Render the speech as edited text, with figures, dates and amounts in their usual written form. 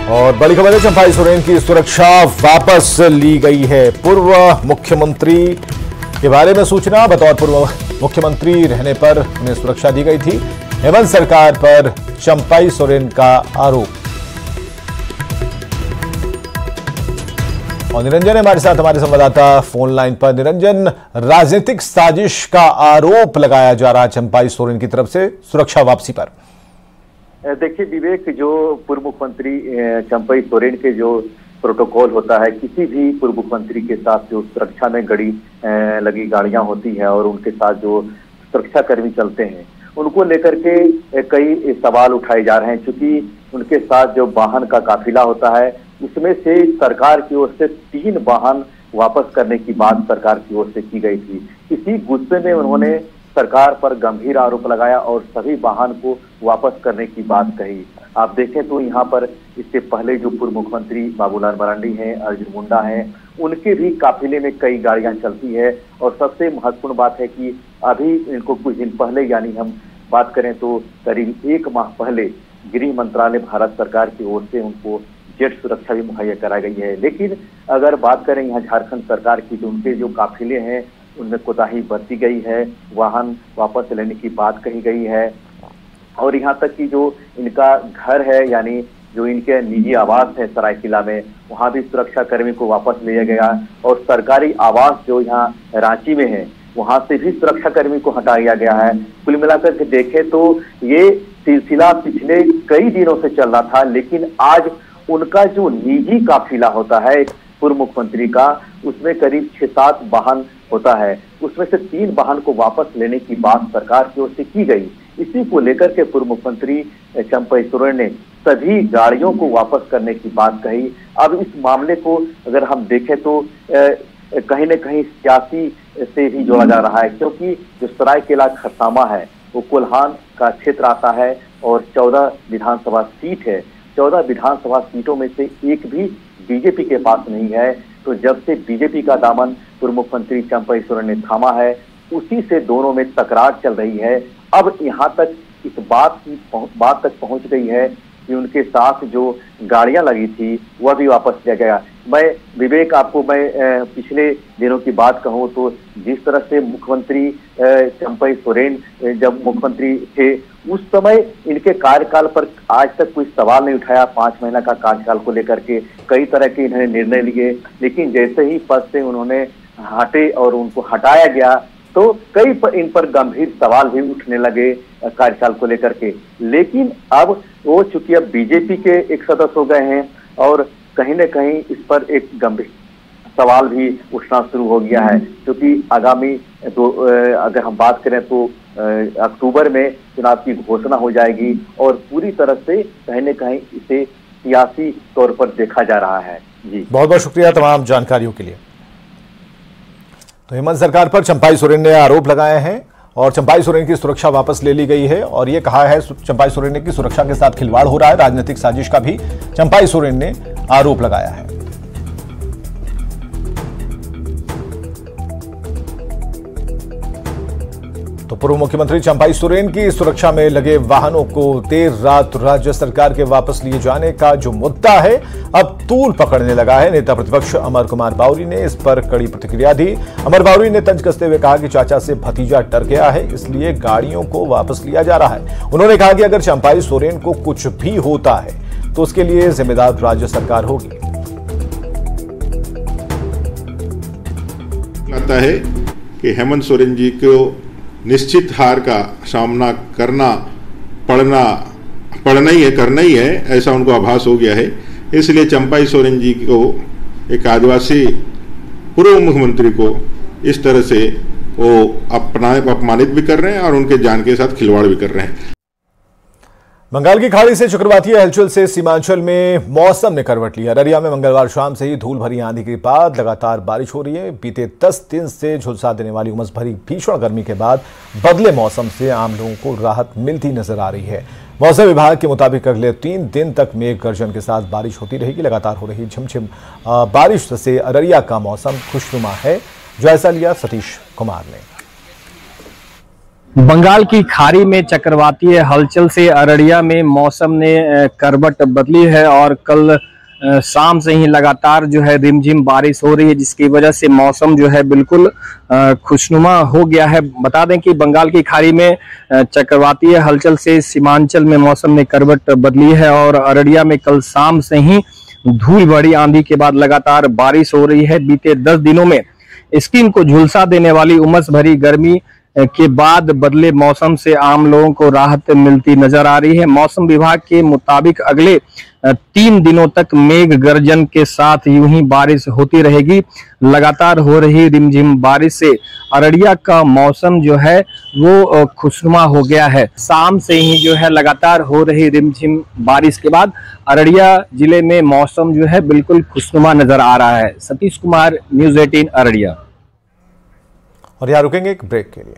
और बड़ी खबर है, चंपाई सोरेन की सुरक्षा वापस ली गई है। पूर्व मुख्यमंत्री के बारे में सूचना, बतौर पूर्व मुख्यमंत्री रहने पर उन्हें सुरक्षा दी गई थी। हेमंत सरकार पर चंपाई सोरेन का आरोप। और निरंजन है हमारे साथ, हमारे संवाददाता फोन लाइन पर। निरंजन, राजनीतिक साजिश का आरोप लगाया जा रहा है चंपाई सोरेन की तरफ से सुरक्षा वापसी पर। देखिए विवेक, जो पूर्व मुख्यमंत्री चंपाई सोरेन के जो प्रोटोकॉल होता है, किसी भी पूर्व मुख्यमंत्री के साथ जो सुरक्षा में लगी गाड़ियां होती है और उनके साथ जो सुरक्षा कर्मी चलते हैं, उनको लेकर के कई सवाल उठाए जा रहे हैं। क्योंकि उनके साथ जो वाहन का काफिला होता है, उसमें से सरकार की ओर से 3 वाहन वापस करने की बात सरकार की ओर से की गई थी। इसी गुस्से में उन्होंने सरकार पर गंभीर आरोप लगाया और सभी वाहन को वापस करने की बात कही। आप देखें तो यहाँ पर इससे पहले जो पूर्व मुख्यमंत्री बाबूलाल मरांडी हैं, अर्जुन मुंडा हैं, उनके भी काफिले में कई गाड़ियां चलती है। और सबसे महत्वपूर्ण बात है कि अभी इनको कुछ दिन पहले, यानी हम बात करें तो करीब 1 माह पहले, गृह मंत्रालय भारत सरकार की ओर से उनको जेट सुरक्षा भी मुहैया कराई गई है। लेकिन अगर बात करें यहाँ झारखंड सरकार की, तो उनके जो काफिले हैं उनमें कोताही बरती गई है, वाहन वापस लेने की बात कही गई है। और यहाँ तक कि जो इनका घर है, यानी जो इनके निजी आवास है सरायकेला में, वहाँ भी सुरक्षा कर्मी को वापस लिया गया। और सरकारी आवास जो यहाँ रांची में है, वहाँ से भी सुरक्षा कर्मी को हटाया गया है। कुल मिलाकर के देखें तो ये सिलसिला पिछले कई दिनों से चल रहा था, लेकिन आज उनका जो निजी काफिला होता है पूर्व मुख्यमंत्री का, उसमें करीब 6-7 वाहन होता है, उसमें से 3 वाहन को वापस लेने की बात सरकार की ओर से की गई। इसी को लेकर के पूर्व मुख्यमंत्री चंपाई सोरेन ने सभी गाड़ियों को वापस करने की बात कही। अब इस मामले को अगर हम देखें तो कहीं न कहीं सियासी से भी जोड़ा जा रहा है, क्योंकि जो सरायकेला खरसामा है वो कोल्हान का क्षेत्र आता है और 14 विधानसभा सीट है। 14 विधानसभा सीटों में से एक भी बीजेपी के पास नहीं है। तो जब से बीजेपी का दामन पूर्व मुख्यमंत्री चंपाई सोरेन ने थामा है, उसी से दोनों में तकरार चल रही है। अब यहाँ तक इस बात तक पहुंच गई है कि उनके साथ जो गाड़ियां लगी थी वह भी वापस लिया गया। मैं विवेक, आपको मैं पिछले दिनों की बात कहूं तो जिस तरह से मुख्यमंत्री चंपाई सोरेन जब मुख्यमंत्री थे, उस समय इनके कार्यकाल पर आज तक कोई सवाल नहीं उठाया। 5 महीना का कार्यकाल को लेकर के कई तरह के इन्होंने निर्णय लिए, लेकिन जैसे ही पद से उन्होंने हटे और उनको हटाया गया तो कई इन पर गंभीर सवाल भी उठने लगे कार्यकाल को लेकर के। लेकिन अब वो चूंकि अब बीजेपी के एक सदस्य हो गए हैं और कहीं न कहीं इस पर एक गंभीर सवाल भी उठना शुरू हो गया है, क्योंकि आगामी अगर हम बात करें तो अक्टूबर में चुनाव की घोषणा हो जाएगी और पूरी तरह से कहीं न कहीं इसे सियासी तौर पर देखा जा रहा है। जी, बहुत बहुत शुक्रिया तमाम जानकारियों के लिए। तो हेमंत सरकार पर चंपाई सोरेन ने आरोप लगाए हैं और चंपाई सोरेन की सुरक्षा वापस ले ली गई है और यह कहा है चंपाई सोरेन ने कि सुरक्षा के साथ खिलवाड़ हो रहा है। राजनीतिक साजिश का भी चंपाई सोरेन ने आरोप लगाया है। तो पूर्व मुख्यमंत्री चंपाई सोरेन की सुरक्षा में लगे वाहनों को देर रात राज्य सरकार के वापस लिए जाने का जो मुद्दा है, अब तूल पकड़ने लगा है। नेता प्रतिपक्ष अमर कुमार बावरी ने इस पर कड़ी प्रतिक्रिया दी। अमर बावरी ने तंज कसते हुए कहा कि चाचा से भतीजा डर गया है, इसलिए गाड़ियों को वापस लिया जा रहा है। उन्होंने कहा कि अगर चंपाई सोरेन को कुछ भी होता है तो उसके लिए जिम्मेदार राज्य सरकार होगी। लगता है कि हेमंत सोरेन जी को निश्चित हार का सामना करना ही है, ऐसा उनको आभास हो गया है। इसलिए चंपाई सोरेन जी को, एक आदिवासी पूर्व मुख्यमंत्री को, इस तरह से वो अपमानित भी कर रहे हैं और उनके जान के साथ खिलवाड़ भी कर रहे हैं। बंगाल की खाड़ी से चक्रवातीय हलचल से सीमांचल में मौसम ने करवट लिया। अररिया में मंगलवार शाम से ही धूल भरी आंधी के बाद लगातार बारिश हो रही है। बीते 10 दिन से झुलसा देने वाली उमस भरी भीषण गर्मी के बाद बदले मौसम से आम लोगों को राहत मिलती नजर आ रही है। मौसम विभाग के मुताबिक अगले 3 दिन तक मेघ गर्जन के साथ बारिश होती रहेगी। लगातार हो रही झिमझिम बारिश से अररिया का मौसम खुशनुमा है। जायजा लिया सतीश कुमार ने। बंगाल की खाड़ी में चक्रवातीय हलचल से अररिया में मौसम ने करवट बदली है और कल शाम से ही लगातार जो है रिमझिम बारिश हो रही है, जिसकी वजह से मौसम जो है बिल्कुल खुशनुमा हो गया है। बता दें कि बंगाल की खाड़ी में चक्रवातीय हलचल से सीमांचल में मौसम ने करवट बदली है और अररिया में कल शाम से ही धूल भरी आंधी के बाद लगातार बारिश हो रही है। बीते 10 दिनों में स्किन को झुलसा देने वाली उमस भरी गर्मी के बाद बदले मौसम से आम लोगों को राहत मिलती नजर आ रही है। मौसम विभाग के मुताबिक अगले 3 दिनों तक मेघ गर्जन के साथ यूं ही बारिश होती रहेगी। लगातार हो रही रिमझिम बारिश से अररिया का मौसम जो है वो खुशनुमा हो गया है। शाम से ही जो है लगातार हो रही रिमझिम बारिश के बाद अररिया जिले में मौसम जो है बिल्कुल खुशनुमा नजर आ रहा है। सतीश कुमार, न्यूज़ 18 अररिया। और यहाँ रुकेंगे एक ब्रेक के लिए।